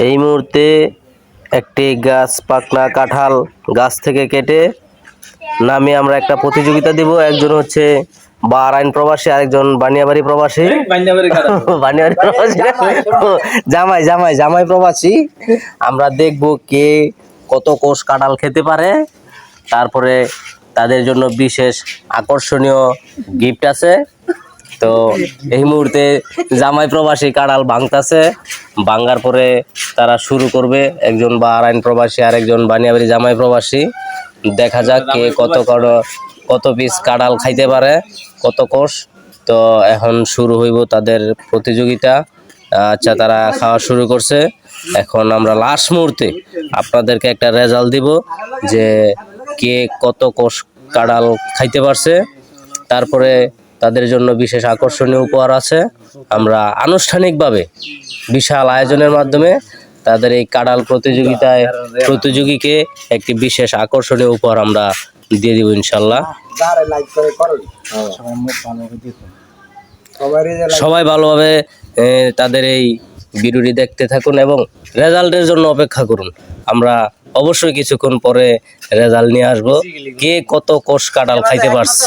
এই মুহূর্তে একটি গাছ পাকনা কাঁঠাল গাছ থেকে কেটে নামে আমরা একটা প্রতিযোগিতা দিব। একজন হচ্ছে বাহরাইন প্রবাসী, আরেকজন বানিয়াবাড়ি প্রবাসী। বানিয়াবাড়ি প্রবাসী জামাই জামাই জামাই প্রবাসী। আমরা দেখব কে কত কোষ কাঁঠাল খেতে পারে। তারপরে তাদের জন্য বিশেষ আকর্ষণীয় গিফট আছে। তো এই মুহূর্তে জামাই প্রবাসী কাঁঠাল ভাঙতাছে, ভাঙার পরে তারা শুরু করবে। একজন বাহরাইন প্রবাসী আর একজন বানিয়াবাড়ি জামাই প্রবাসী। দেখা যাক কে কত পিস কাঁঠাল খাইতে পারে, কত কোষ। তো এখন শুরু হইব তাদের প্রতিযোগিতা। আচ্ছা, তারা খাওয়া শুরু করছে। এখন আমরা লাস্ট মুহূর্তে আপনাদেরকে একটা রেজাল্ট দিব যে কে কত কোষ কাঁঠাল খাইতে পারছে। তারপরে তাদের জন্য বিশেষ আকর্ষণীয় উপহার আছে। আমরা আনুষ্ঠানিকভাবে বিশাল আয়োজনের মাধ্যমে তাদের এই কাঁঠাল প্রতিযোগীকে একটি বিশেষ আকর্ষণীয় উপহার আমরা দিয়ে দিব ইনশাল্লাহ। সবাই ভালোভাবে তাদের এই ভিডিওটি দেখতে থাকুন এবং রেজাল্টের জন্য অপেক্ষা করুন। আমরা অবশ্যই কিছুক্ষণ পরে রেজাল্ট নিয়ে আসবো, কে কত কোষ কাঁঠাল খাইতে পারছে।